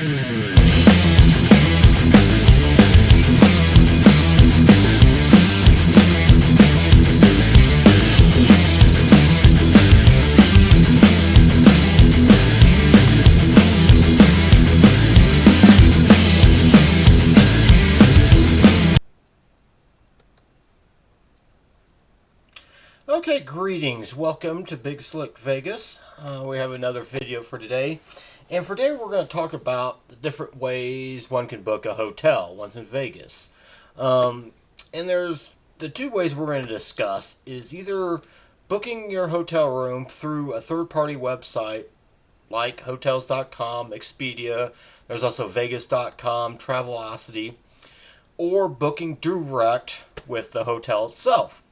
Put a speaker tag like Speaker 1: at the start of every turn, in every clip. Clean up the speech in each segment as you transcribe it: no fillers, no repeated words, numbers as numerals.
Speaker 1: Okay, greetings. Welcome to Big Slick Vegas. We have another video for today. And for today, we're going to talk about the different ways one can book a hotel once in Vegas. And there's the two ways we're going to discuss is either booking your hotel room through a third-party website like Hotels.com, Expedia. There's also Vegas.com, Travelocity, or booking direct with the hotel itself.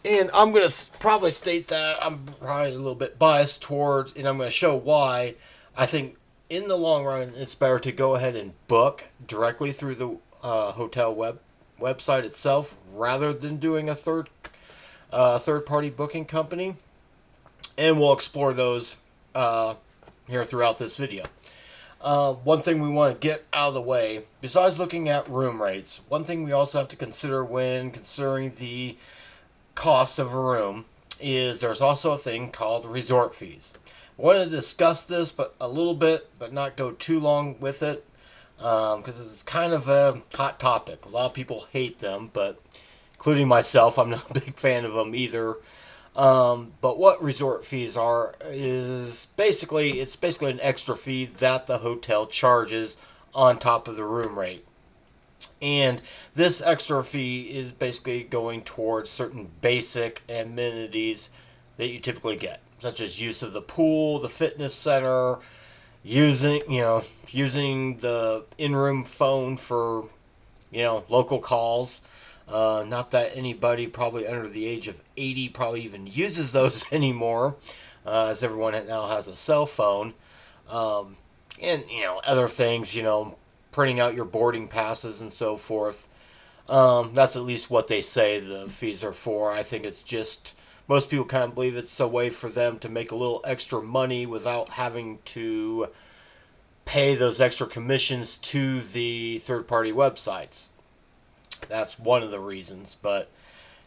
Speaker 1: And I'm going to probably state that I'm probably a little bit biased towards, and I'm going to show why I think in the long run it's better to go ahead and book directly through the hotel website itself rather than doing a third party booking company. And we'll explore those here throughout this video. One thing we want to get out of the way, besides looking at room rates, one thing we also have to consider when considering the cost of a room is there's also a thing called resort fees. I wanted to discuss this but a little bit, but not go too long with it because it's kind of a hot topic. A lot of people hate them, but including myself, I'm not a big fan of them either. But what resort fees are is basically an extra fee that the hotel charges on top of the room rate. And this extra fee is basically going towards certain basic amenities that you typically get, such as use of the pool, the fitness center, using the in-room phone for local calls. Not that anybody probably under the age of 80 probably even uses those anymore, as everyone now has a cell phone, and other things, printing out your boarding passes and so forth. That's at least what they say the fees are for. I think it's just, most people kind of believe it's a way for them to make a little extra money without having to pay those extra commissions to the third-party websites. That's one of the reasons. But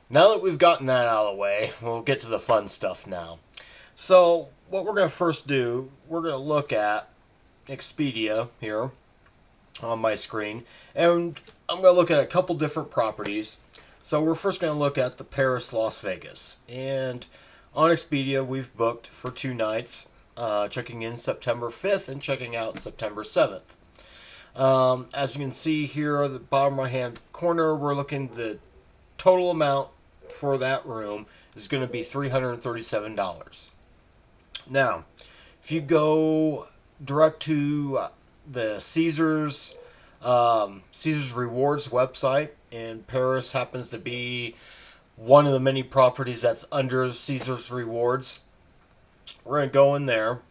Speaker 1: now that we've gotten that out of the way, we'll get to the fun stuff now. So what we're going to first do, we're going to look at Expedia here on my screen, and I'm going to look at a couple different properties. So we're first going to look at the Paris Las Vegas, and on Expedia we've booked for 2 nights, checking in September 5th and checking out September 7th. As you can see here at the bottom right hand corner, we're looking, the total amount for that room is going to be $337. Now if you go direct to the Caesars Rewards website, and Paris happens to be one of the many properties that's under Caesars Rewards. We're going to go in there,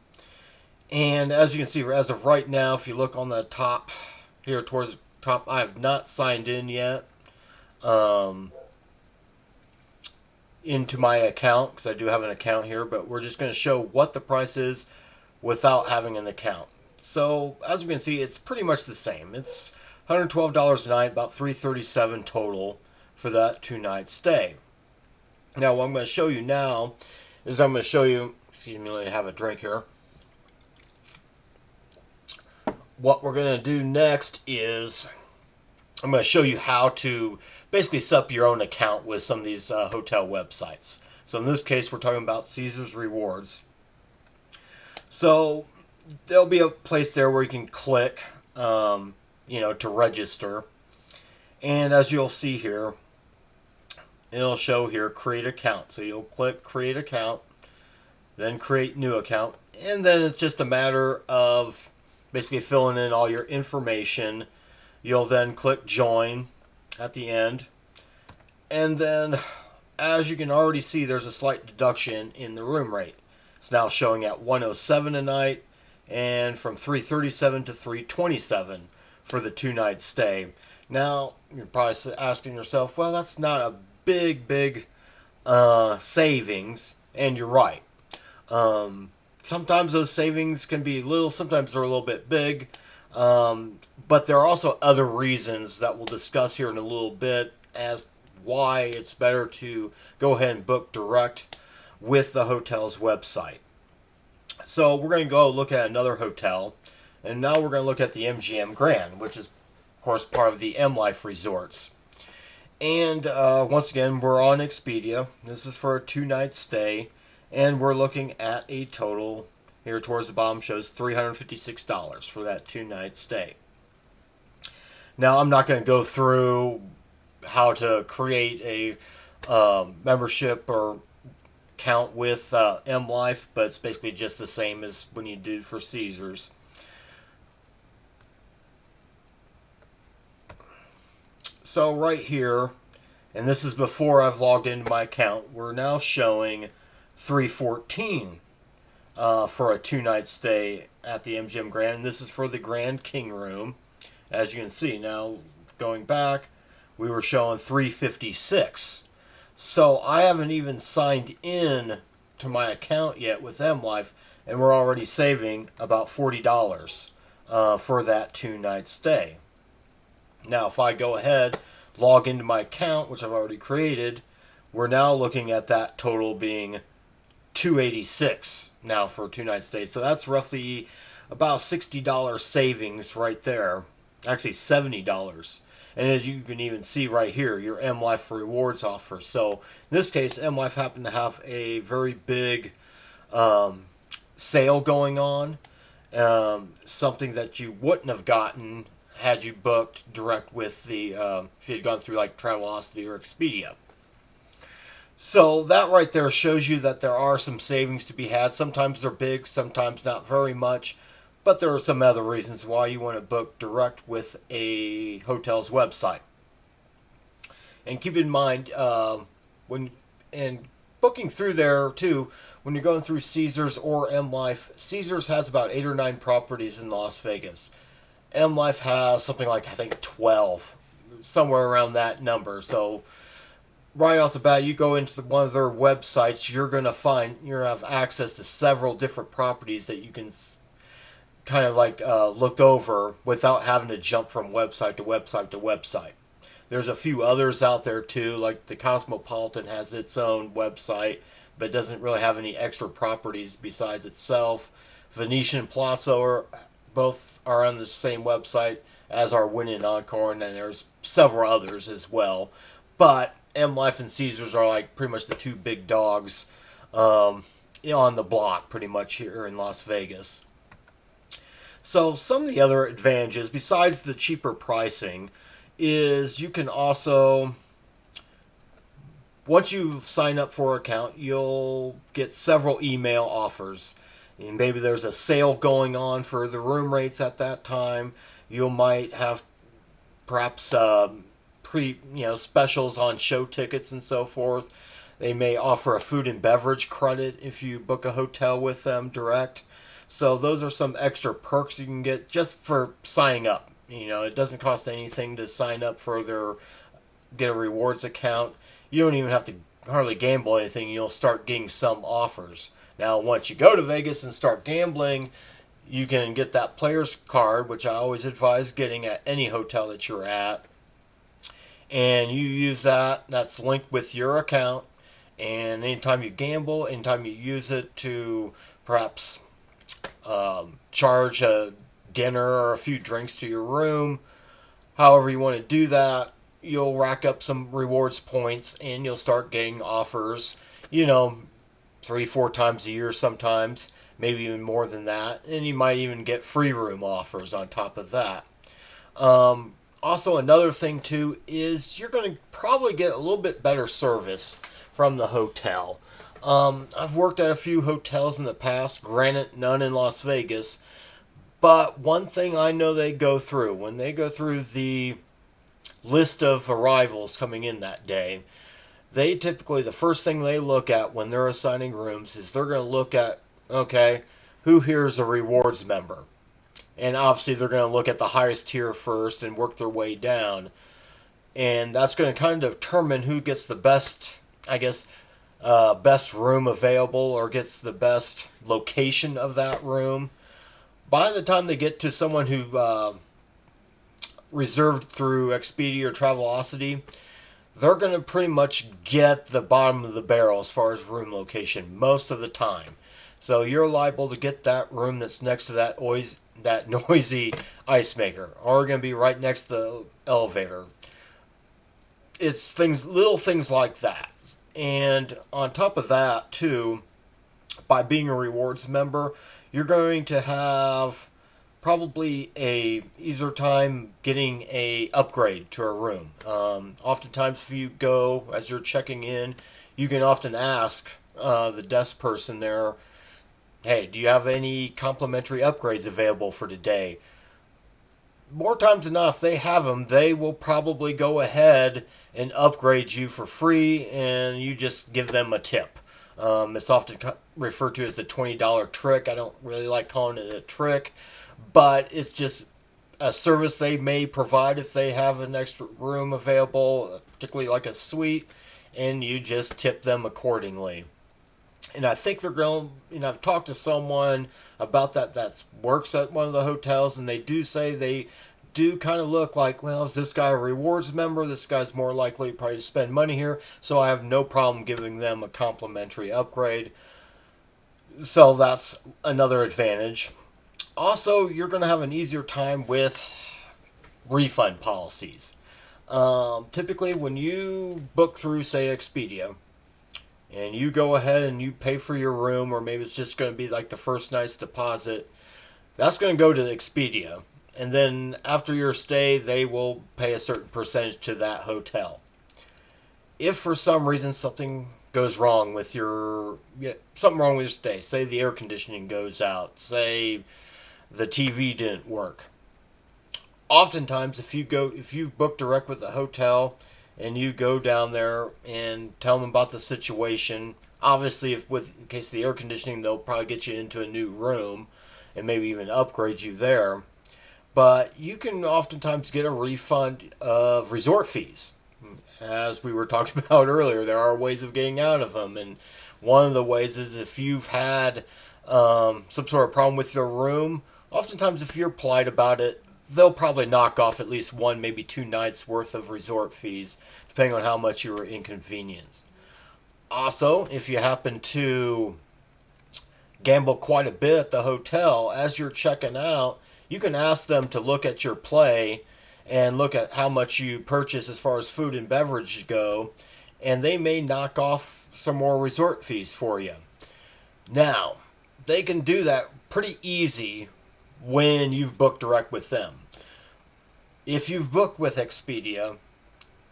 Speaker 1: and as you can see, as of right now, if you look on the top here towards the top, I have not signed in yet into my account, because I do have an account here, but we're just going to show what the price is without having an account. So as you can see, it's pretty much the same. It's $112 a night, about $337 total for that 2-night stay. Now what I'm going to show you now is I'm going to show you, excuse me, let me have a drink here. What we're going to do next is I'm going to show you how to basically set up your own account with some of these hotel websites. So in this case, we're talking about Caesars Rewards. So there'll be a place there where you can click, to register. And as you'll see here, it'll show here, create account. So you'll click create account, then create new account. And then it's just a matter of basically filling in all your information. You'll then click join at the end. And then, as you can already see, there's a slight deduction in the room rate. It's now showing at $107 a night, and from $337 to $327 for the 2-night stay. Now, you're probably asking yourself, well, that's not a big savings, and you're right. sometimes those savings can be little, sometimes they're a little bit big. But there are also other reasons that we'll discuss here in a little bit as why it's better to go ahead and book direct with the hotel's website. So we're going to go look at another hotel, and now we're going to look at the MGM Grand, which is, of course, part of the M Life Resorts. And once again, we're on Expedia. This is for a 2-night stay, and we're looking at a total, here towards the bottom shows $356 for that 2-night stay. Now, I'm not going to go through how to create a membership or account with M Life, but it's basically just the same as when you do for Caesars. So right here, and this is before I've logged into my account, we're now showing $314 for a 2-night stay at the MGM Grand. And this is for the Grand King Room. As you can see, now going back, we were showing $356. So I haven't even signed in to my account yet with M Life, and we're already saving about $40 for that 2-night stay. Now, if I go ahead, log into my account, which I've already created, we're now looking at that total being $286 now for a 2-night stay. So that's roughly about $60 savings right there. Actually, $70. And as you can even see right here, your M Life rewards offer. So in this case, M Life happened to have a very big sale going on. Something that you wouldn't have gotten had you booked direct with the, if you had gone through like Travelocity or Expedia. So that right there shows you that there are some savings to be had. Sometimes they're big, sometimes not very much. But there are some other reasons why you want to book direct with a hotel's website. And keep in mind, when booking through there too, when you're going through Caesars or M Life, Caesars has about 8 or 9 properties in Las Vegas. M Life has something like, I think, 12, somewhere around that number. So right off the bat, you go into one of their websites, you're going to have access to several different properties that you can kind of like look over without having to jump from website to website to website. There's a few others out there too, like the Cosmopolitan has its own website, but doesn't really have any extra properties besides itself. Venetian and Palazzo both are on the same website, as are Wynn and Encore, and then there's several others as well. But M Life and Caesars are like pretty much the two big dogs on the block pretty much here in Las Vegas. So some of the other advantages, besides the cheaper pricing, is you can also, once you've signed up for an account, you'll get several email offers. And maybe there's a sale going on for the room rates at that time. You might have perhaps specials on show tickets and so forth. They may offer a food and beverage credit if you book a hotel with them direct. So those are some extra perks you can get just for signing up. It doesn't cost anything to sign up for get a rewards account. You don't even have to hardly gamble anything. You'll start getting some offers. Now, once you go to Vegas and start gambling, you can get that player's card, which I always advise getting at any hotel that you're at. And you use that. That's linked with your account. And anytime you gamble, anytime you use it to perhaps charge a dinner or a few drinks to your room, however you want to do that, you'll rack up some rewards points and you'll start getting offers, 3-4 times a year sometimes, maybe even more than that, and you might even get free room offers on top of that. Also, another thing too is you're going to probably get a little bit better service from the hotel. I've worked at a few hotels in the past, granted none in Las Vegas, but one thing I know they go through, when they go through the list of arrivals coming in that day, they typically, the first thing they look at when they're assigning rooms is they're going to look at, okay, who here is a rewards member? And obviously they're going to look at the highest tier first and work their way down. And that's going to kind of determine who gets the best, I guess, best room available or gets the best location of that room. By the time they get to someone who reserved through Expedia or Travelocity, they're going to pretty much get the bottom of the barrel as far as room location most of the time. So you're liable to get that room that's next to that noisy ice maker, or going to be right next to the elevator. It's little things like that. And on top of that, too, by being a rewards member, you're going to have probably a easier time getting a upgrade to a room. Oftentimes, if you go as you're checking in, you can often ask the desk person there, "Hey, do you have any complimentary upgrades available for today?" More times than not, if they have them, they will probably go ahead and upgrade you for free, and you just give them a tip. It's often referred to as the $20 trick. I don't really like calling it a trick, but it's just a service they may provide if they have an extra room available, particularly like a suite, and you just tip them accordingly. And I think they're going, I've talked to someone about that works at one of the hotels, and they do say they do kind of look like, well, is this guy a rewards member? This guy's more likely probably to spend money here, so I have no problem giving them a complimentary upgrade. So that's another advantage. Also, you're going to have an easier time with refund policies. Typically, when you book through, say, Expedia, and you go ahead and you pay for your room, or maybe it's just going to be like the first night's deposit, that's going to go to Expedia. And then after your stay, they will pay a certain percentage to that hotel. If for some reason something goes wrong with your stay, say the air conditioning goes out, say the TV didn't work. Oftentimes, if you book direct with the hotel and you go down there and tell them about the situation, obviously, in case of the air conditioning, they'll probably get you into a new room and maybe even upgrade you there. But you can oftentimes get a refund of resort fees. As we were talking about earlier, there are ways of getting out of them, and one of the ways is if you've had some sort of problem with your room. Oftentimes, if you're polite about it, they'll probably knock off at least one, maybe 2 nights worth of resort fees, depending on how much you were inconvenienced. Also, if you happen to gamble quite a bit at the hotel, as you're checking out, you can ask them to look at your play and look at how much you purchase as far as food and beverage go, and they may knock off some more resort fees for you. Now, they can do that pretty easy when you've booked direct with them. If you've booked with Expedia,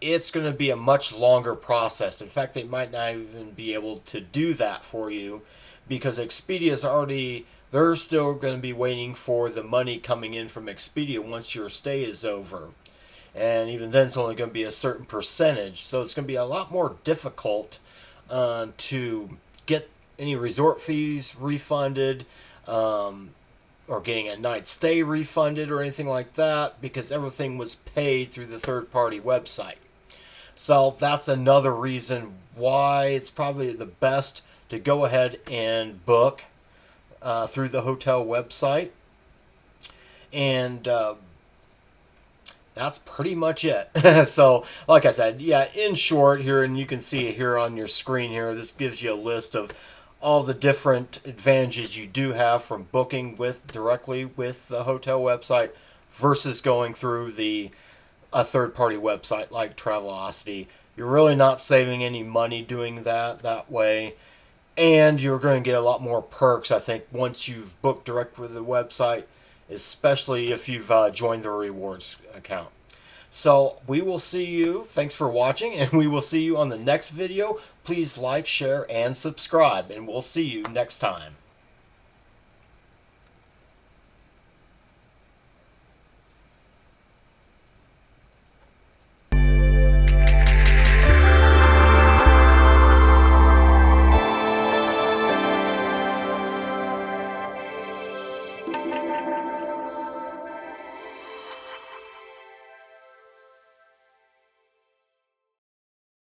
Speaker 1: it's going to be a much longer process. In fact, they might not even be able to do that for you because they're still going to be waiting for the money coming in from Expedia once your stay is over. And even then, it's only going to be a certain percentage. So it's going to be a lot more difficult to get any resort fees refunded, or getting a night's stay refunded or anything like that, because everything was paid through the third-party website. So that's another reason why it's probably the best to go ahead and book through the hotel website. And that's pretty much it. So, like I said, yeah, in short here, and you can see it here on your screen here, this gives you a list of all the different advantages you do have from booking directly with the hotel website versus going through a third-party website like Travelocity. You're really not saving any money doing that way, and you're going to get a lot more perks, I think, once you've booked direct with the website, especially if you've joined the rewards account. So we will see you. Thanks for watching, and we will see you on the next video. Please like, share, and subscribe, and we'll see you next time.